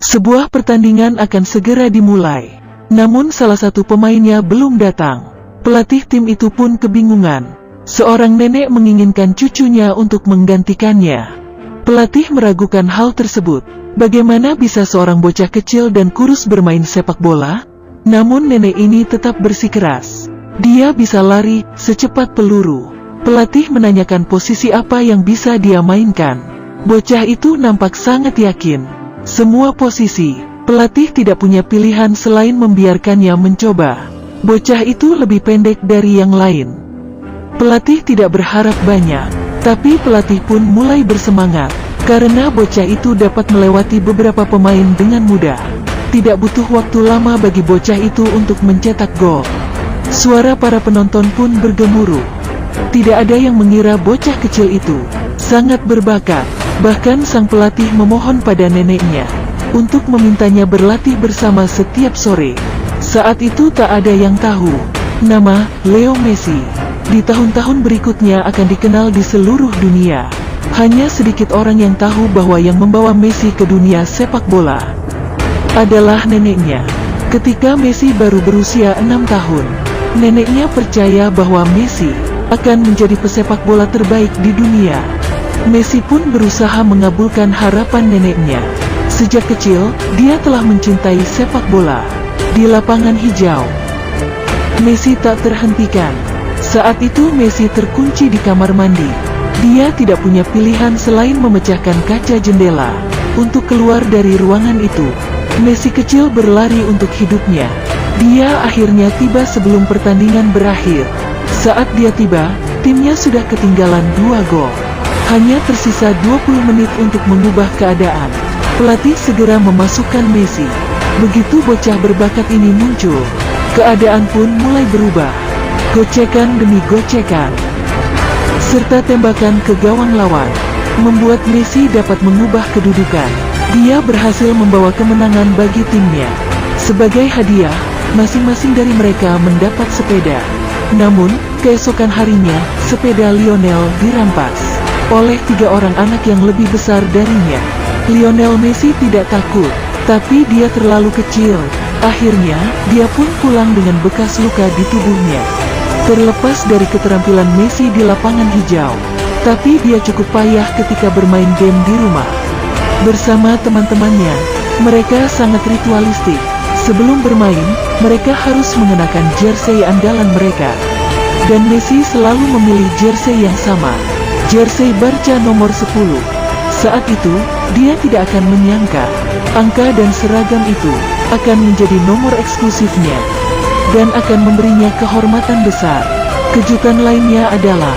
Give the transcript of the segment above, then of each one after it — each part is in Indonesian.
Sebuah pertandingan akan segera dimulai. Namun salah satu pemainnya belum datang. Pelatih tim itu pun kebingungan. Seorang nenek menginginkan cucunya untuk menggantikannya. Pelatih meragukan hal tersebut. Bagaimana bisa seorang bocah kecil dan kurus bermain sepak bola? Namun nenek ini tetap bersikeras. Dia bisa lari secepat peluru. Pelatih menanyakan posisi apa yang bisa dia mainkan. Bocah itu nampak sangat yakin. Semua posisi. Pelatih tidak punya pilihan selain membiarkannya mencoba. Bocah itu lebih pendek dari yang lain. Pelatih tidak berharap banyak, tapi pelatih pun mulai bersemangat. Karena bocah itu dapat melewati beberapa pemain dengan mudah. Tidak butuh waktu lama bagi bocah itu untuk mencetak gol. Suara para penonton pun bergemuruh. Tidak ada yang mengira bocah kecil itu sangat berbakat. Bahkan sang pelatih memohon pada neneknya untuk memintanya berlatih bersama setiap sore. Saat itu tak ada yang tahu nama Leo Messi di tahun-tahun berikutnya akan dikenal di seluruh dunia. Hanya sedikit orang yang tahu bahwa yang membawa Messi ke dunia sepak bola adalah neneknya. Ketika Messi baru berusia 6 tahun, neneknya percaya bahwa Messi akan menjadi pesepak bola terbaik di dunia. Messi pun berusaha mengabulkan harapan neneknya. Sejak kecil, dia telah mencintai sepak bola. Di lapangan hijau, Messi tak terhentikan. Saat itu Messi terkunci di kamar mandi. Dia tidak punya pilihan selain memecahkan kaca jendela untuk keluar dari ruangan itu. Messi kecil berlari untuk hidupnya. Dia akhirnya tiba sebelum pertandingan berakhir. Saat dia tiba, timnya sudah ketinggalan 2 gol. Hanya tersisa 20 menit untuk mengubah keadaan. Pelatih segera memasukkan Messi. Begitu bocah berbakat ini muncul, keadaan pun mulai berubah. Gocekan demi gocekan, serta tembakan ke gawang lawan, membuat Messi dapat mengubah kedudukan. Dia berhasil membawa kemenangan bagi timnya. Sebagai hadiah, masing-masing dari mereka mendapat sepeda. Namun, keesokan harinya, sepeda Lionel dirampas oleh 3 orang anak yang lebih besar darinya. Lionel Messi tidak takut, tapi dia terlalu kecil. Akhirnya, dia pun pulang dengan bekas luka di tubuhnya. Terlepas dari keterampilan Messi di lapangan hijau, tapi dia cukup payah ketika bermain game di rumah bersama teman-temannya. Mereka sangat ritualistik. Sebelum bermain, mereka harus mengenakan jersey andalan mereka. Dan Messi selalu memilih jersey yang sama, jersey Barca nomor 10. Saat itu, dia tidak akan menyangka, angka dan seragam itu akan menjadi nomor eksklusifnya, dan akan memberinya kehormatan besar. Kejutan lainnya adalah,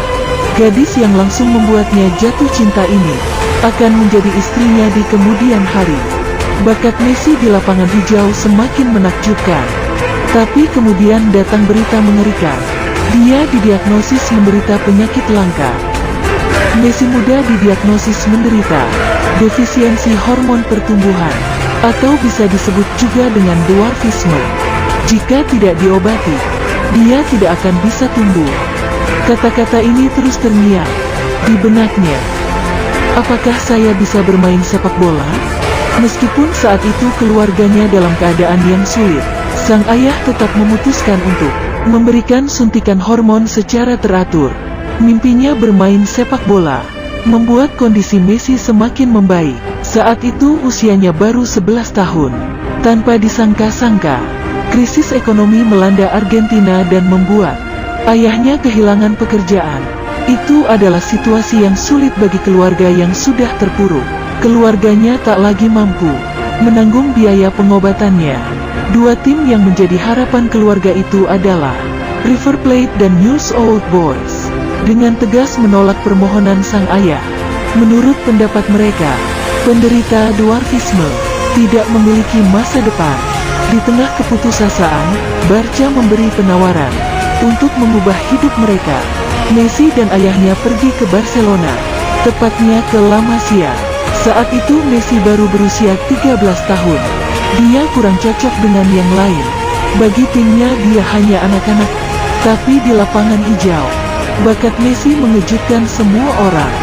gadis yang langsung membuatnya jatuh cinta ini, akan menjadi istrinya di kemudian hari. Bakat Messi di lapangan hijau semakin menakjubkan. Tapi kemudian datang berita mengerikan. Dia didiagnosis menderita penyakit langka. Messi muda didiagnosis menderita defisiensi hormon pertumbuhan, atau bisa disebut juga dengan dwarfisme. Jika tidak diobati, dia tidak akan bisa tumbuh. Kata-kata ini terus terngiang di benaknya. Apakah saya bisa bermain sepak bola? Meskipun saat itu keluarganya dalam keadaan yang sulit, sang ayah tetap memutuskan untuk memberikan suntikan hormon secara teratur. Mimpinya bermain sepak bola membuat kondisi Messi semakin membaik. Saat itu usianya baru 11 tahun. Tanpa disangka-sangka, krisis ekonomi melanda Argentina dan membuat ayahnya kehilangan pekerjaan. Itu adalah situasi yang sulit bagi keluarga yang sudah terpuruk. Keluarganya tak lagi mampu menanggung biaya pengobatannya. 2 tim yang menjadi harapan keluarga itu adalah River Plate dan Newell's Old Boys. Dengan tegas menolak permohonan sang ayah. Menurut pendapat mereka, penderita dwarfisme tidak memiliki masa depan. Di tengah keputusasaan, Barca memberi penawaran untuk mengubah hidup mereka. Messi dan ayahnya pergi ke Barcelona, tepatnya ke La Masia. Saat itu Messi baru berusia 13 tahun. Dia kurang cocok dengan yang lain. Bagi timnya dia hanya anak-anak. Tapi di lapangan hijau, bakat Messi mengejutkan semua orang.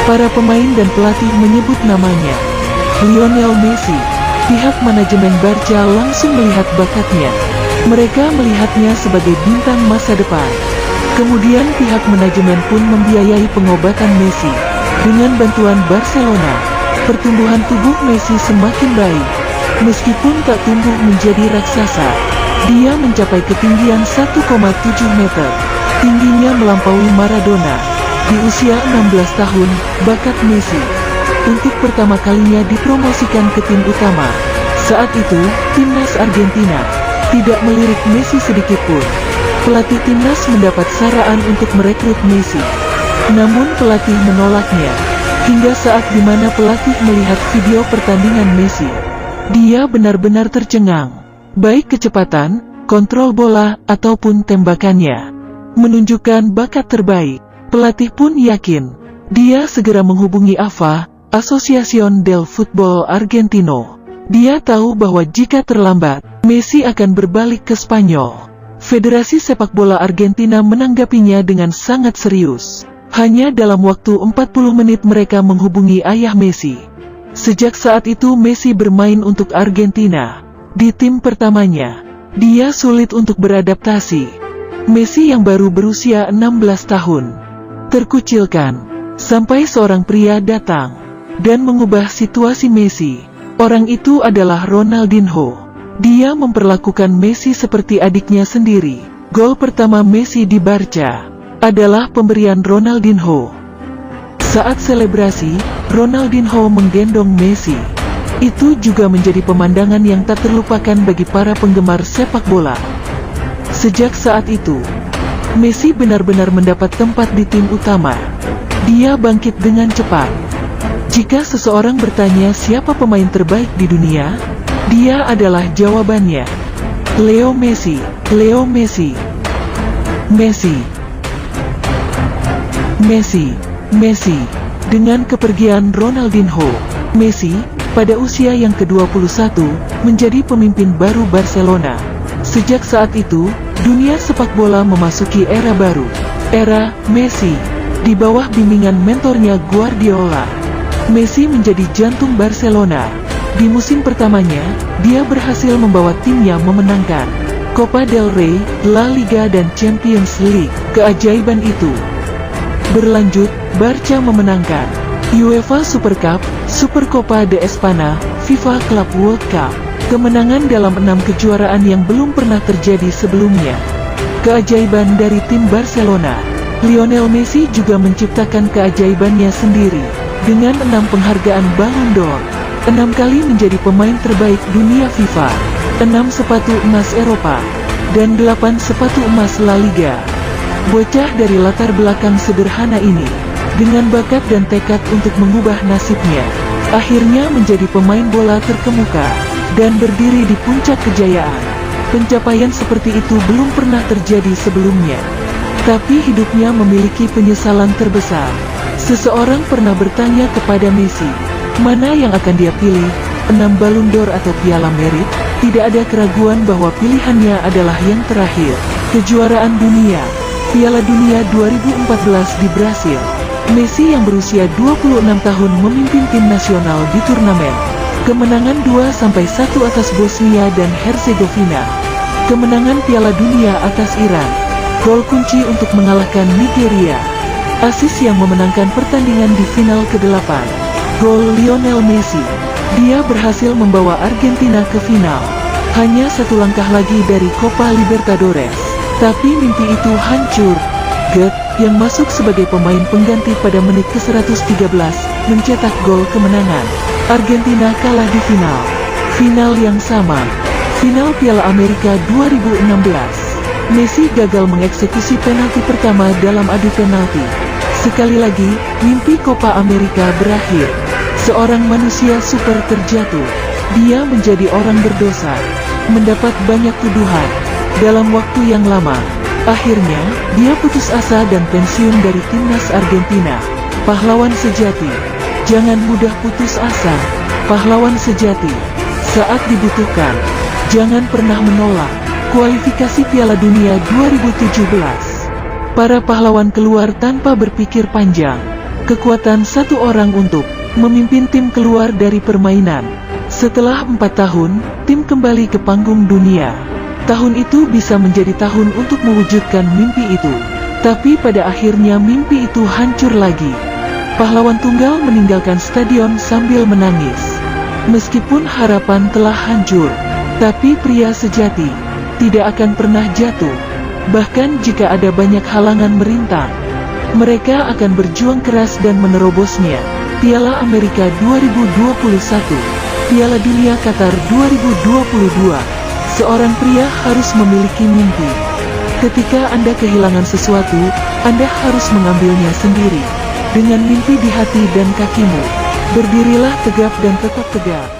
Para pemain dan pelatih menyebut namanya Lionel Messi. Pihak manajemen Barca langsung melihat bakatnya. Mereka melihatnya sebagai bintang masa depan. Kemudian pihak manajemen pun membiayai pengobatan Messi. Dengan bantuan Barcelona, pertumbuhan tubuh Messi semakin baik. Meskipun tak tumbuh menjadi raksasa, dia mencapai ketinggian 1,7 meter. Tingginya melampaui Maradona. Di usia 16 tahun, bakat Messi untuk pertama kalinya dipromosikan ke tim utama. Saat itu, timnas Argentina tidak melirik Messi sedikitpun. Pelatih timnas mendapat saran untuk merekrut Messi, namun pelatih menolaknya. Hingga saat dimana pelatih melihat video pertandingan Messi, dia benar-benar tercengang. Baik kecepatan, kontrol bola, ataupun tembakannya menunjukkan bakat terbaik. Pelatih pun yakin. Dia segera menghubungi AFA, Asociación del Fútbol Argentino. Dia tahu bahwa jika terlambat, Messi akan berbalik ke Spanyol. Federasi Sepak Bola Argentina menanggapinya dengan sangat serius. Hanya dalam waktu 40 menit mereka menghubungi ayah Messi. Sejak saat itu Messi bermain untuk Argentina. Di tim pertamanya, dia sulit untuk beradaptasi. Messi yang baru berusia 16 tahun, terkucilkan, sampai seorang pria datang dan mengubah situasi Messi. Orang itu adalah Ronaldinho. Dia memperlakukan Messi seperti adiknya sendiri. Gol pertama Messi di Barca adalah pemberian Ronaldinho. Saat selebrasi, Ronaldinho menggendong Messi. Itu juga menjadi pemandangan yang tak terlupakan bagi para penggemar sepak bola. Sejak saat itu, Messi benar-benar mendapat tempat di tim utama. Dia bangkit dengan cepat. Jika seseorang bertanya siapa pemain terbaik di dunia, dia adalah jawabannya. Leo Messi, Leo Messi. Messi. Messi, Messi. Dengan kepergian Ronaldinho, Messi, pada usia yang ke-21, menjadi pemimpin baru Barcelona. Sejak saat itu, dunia sepak bola memasuki era baru. Era Messi. Di bawah bimbingan mentornya Guardiola, Messi menjadi jantung Barcelona. Di musim pertamanya, dia berhasil membawa timnya memenangkan Copa del Rey, La Liga dan Champions League. Keajaiban itu berlanjut, Barca memenangkan UEFA Super Cup, Supercopa de España, FIFA Club World Cup. Kemenangan dalam 6 kejuaraan yang belum pernah terjadi sebelumnya. Keajaiban dari tim Barcelona. Lionel Messi juga menciptakan keajaibannya sendiri. Dengan 6 penghargaan Ballon d'Or, 6 kali menjadi pemain terbaik dunia FIFA, 6 sepatu emas Eropa, dan 8 sepatu emas La Liga. Bocah dari latar belakang sederhana ini, dengan bakat dan tekad untuk mengubah nasibnya, akhirnya menjadi pemain bola terkemuka, dan berdiri di puncak kejayaan. Pencapaian seperti itu belum pernah terjadi sebelumnya. Tapi hidupnya memiliki penyesalan terbesar. Seseorang pernah bertanya kepada Messi, mana yang akan dia pilih, 6 Ballon d'Or atau Piala Merit? Tidak ada keraguan bahwa pilihannya adalah yang terakhir. Kejuaraan dunia, Piala Dunia 2014 di Brasil. Messi yang berusia 26 tahun memimpin tim nasional di turnamen. Kemenangan 2-1 atas Bosnia dan Herzegovina. Kemenangan Piala Dunia atas Iran. Gol kunci untuk mengalahkan Nigeria. Asis yang memenangkan pertandingan di final ke-8. Gol Lionel Messi. Dia berhasil membawa Argentina ke final. Hanya 1 langkah lagi dari Copa Libertadores. Tapi mimpi itu hancur. Gerd, yang masuk sebagai pemain pengganti pada menit ke-113, mencetak gol kemenangan. Argentina kalah di final. Final yang sama. Final Piala Amerika 2016. Messi gagal mengeksekusi penalti pertama dalam adu penalti. Sekali lagi, mimpi Copa Amerika berakhir. Seorang manusia super terjatuh. Dia menjadi orang berdosa, mendapat banyak tuduhan dalam waktu yang lama. Akhirnya, dia putus asa dan pensiun dari timnas Argentina. Pahlawan sejati. Jangan mudah putus asa. Pahlawan sejati. Saat dibutuhkan, jangan pernah menolak. Kualifikasi Piala Dunia 2017. Para pahlawan keluar tanpa berpikir panjang. Kekuatan satu orang untuk memimpin tim keluar dari permainan. Setelah 4 tahun, tim kembali ke panggung dunia. Tahun itu bisa menjadi tahun untuk mewujudkan mimpi itu. Tapi pada akhirnya mimpi itu hancur lagi. Pahlawan tunggal meninggalkan stadion sambil menangis. Meskipun harapan telah hancur, tapi pria sejati tidak akan pernah jatuh. Bahkan jika ada banyak halangan merintang, mereka akan berjuang keras dan menerobosnya. Piala Amerika 2021, Piala Dunia Qatar 2022. Seorang pria harus memiliki mimpi. Ketika Anda kehilangan sesuatu, Anda harus mengambilnya sendiri. Dengan mimpi di hati dan kakimu, berdirilah tegap dan tetap tegak.